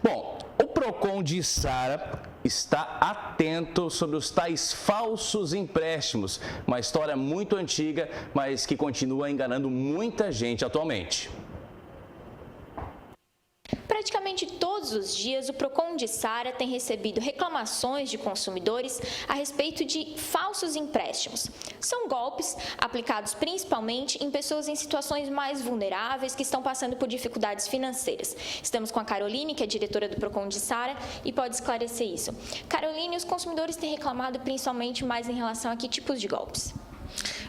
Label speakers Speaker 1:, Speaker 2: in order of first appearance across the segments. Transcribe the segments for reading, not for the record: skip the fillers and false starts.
Speaker 1: Bom, o Procon de Sara está atento sobre os tais falsos empréstimos, uma história muito antiga, mas que continua enganando muita gente atualmente.
Speaker 2: Praticamente todos os dias, o Procon de Sara tem recebido reclamações de consumidores a respeito de falsos empréstimos. São golpes aplicados principalmente em pessoas em situações mais vulneráveis que estão passando por dificuldades financeiras. Estamos com a Caroline, que é diretora do Procon de Sara, e pode esclarecer isso. Caroline, os consumidores têm reclamado principalmente mais em relação a que tipos de golpes?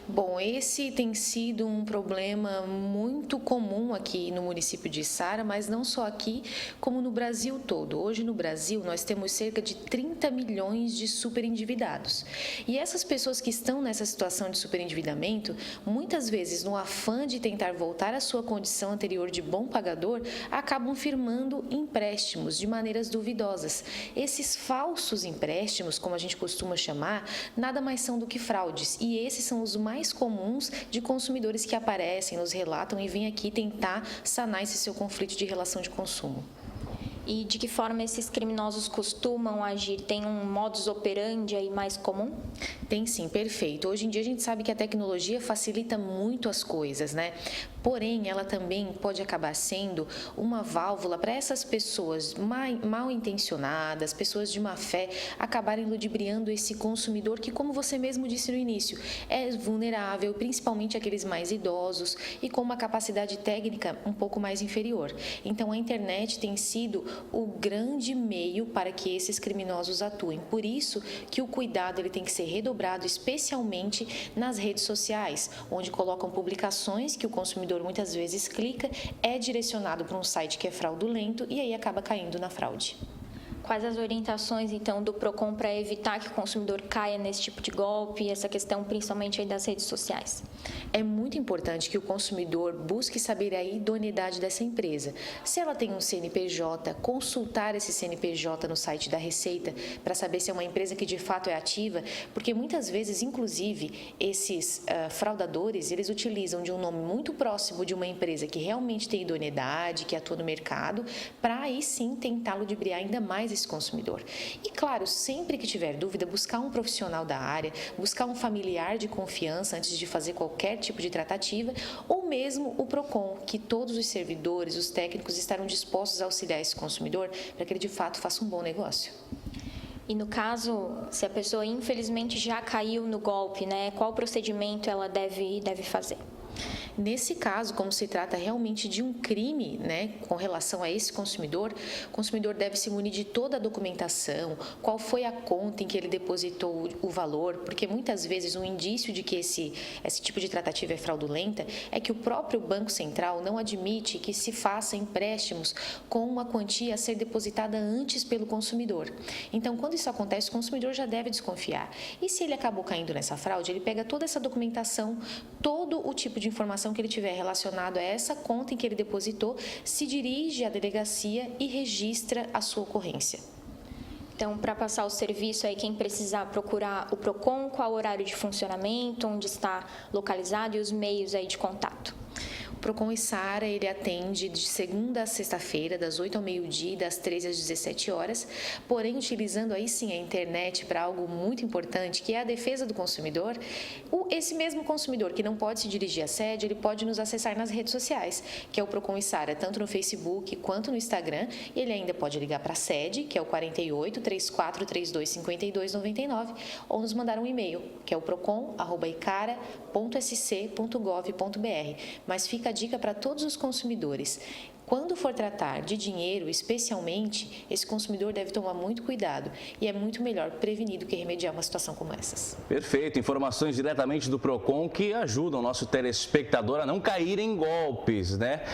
Speaker 3: Bom, esse tem sido um problema muito comum aqui no município de Sara, mas não só aqui, como no Brasil todo. Hoje no Brasil nós temos cerca de 30 milhões de superendividados. E essas pessoas que estão nessa situação de superendividamento, muitas vezes no afã de tentar voltar à sua condição anterior de bom pagador, acabam firmando empréstimos de maneiras duvidosas. Esses falsos empréstimos, como a gente costuma chamar, nada mais são do que fraudes, e esses são os mais comuns de consumidores que aparecem, nos relatam e vêm aqui tentar sanar esse seu conflito de relação de consumo.
Speaker 2: E de que forma esses criminosos costumam agir? Tem um modus operandi aí mais comum?
Speaker 3: Tem sim, perfeito. Hoje em dia a gente sabe que a tecnologia facilita muito as coisas, né? Porém, ela também pode acabar sendo uma válvula para essas pessoas mal intencionadas, pessoas de má fé, acabarem ludibriando esse consumidor que, como você mesmo disse no início, é vulnerável, principalmente aqueles mais idosos e com uma capacidade técnica um pouco mais inferior. Então, a internet tem sido o grande meio para que esses criminosos atuem. Por isso que o cuidado ele tem que ser redobrado, especialmente nas redes sociais, onde colocam publicações que o consumidor muitas vezes clica, é direcionado para um site que é fraudulento e aí acaba caindo na fraude.
Speaker 2: Quais as orientações, então, do Procon para evitar que o consumidor caia nesse tipo de golpe, essa questão principalmente aí das redes sociais?
Speaker 3: É muito importante que o consumidor busque saber a idoneidade dessa empresa. Se ela tem um CNPJ, consultar esse CNPJ no site da Receita para saber se é uma empresa que de fato é ativa, porque muitas vezes, inclusive, esses fraudadores, eles utilizam de um nome muito próximo de uma empresa que realmente tem idoneidade, que atua no mercado, para aí sim tentar ludibriar ainda mais esse consumidor. E claro, sempre que tiver dúvida, buscar um profissional da área, buscar um familiar de confiança antes de fazer qualquer tipo de tratativa, ou mesmo o Procon, que todos os servidores, os técnicos estarão dispostos a auxiliar esse consumidor para que ele de fato faça um bom negócio.
Speaker 2: E no caso, se a pessoa infelizmente já caiu no golpe, né, qual procedimento ela deve fazer?
Speaker 3: Nesse caso, como se trata realmente de um crime, né, com relação a esse consumidor, o consumidor deve se munir de toda a documentação, qual foi a conta em que ele depositou o valor, porque muitas vezes um indício de que esse tipo de tratativa é fraudulenta é que o próprio Banco Central não admite que se faça empréstimos com uma quantia a ser depositada antes pelo consumidor. Então, quando isso acontece, o consumidor já deve desconfiar. E se ele acabou caindo nessa fraude, ele pega toda essa documentação, todo o tipo de informação que ele tiver relacionado a essa conta em que ele depositou, se dirige à delegacia e registra a sua ocorrência.
Speaker 2: Então, para passar o serviço, aí quem precisar procurar o Procon, qual o horário de funcionamento, onde está localizado e os meios aí de contato?
Speaker 3: O Procon e Sara, ele atende de segunda a sexta-feira, das 8 ao meio-dia e das 13 às 17 horas, porém utilizando aí sim a internet para algo muito importante, que é a defesa do consumidor. Esse mesmo consumidor que não pode se dirigir à sede, ele pode nos acessar nas redes sociais, que é o Procon e Sara, tanto no Facebook quanto no Instagram, e ele ainda pode ligar para a sede, que é o 48 3432 5299, ou nos mandar um e-mail, que é o procon@icara.sc.gov.br. Mas fica a dica para todos os consumidores. Quando for tratar de dinheiro, especialmente, esse consumidor deve tomar muito cuidado e é muito melhor prevenir do que remediar uma situação como essas.
Speaker 1: Perfeito, informações diretamente do Procon que ajudam o nosso telespectador a não cair em golpes, né?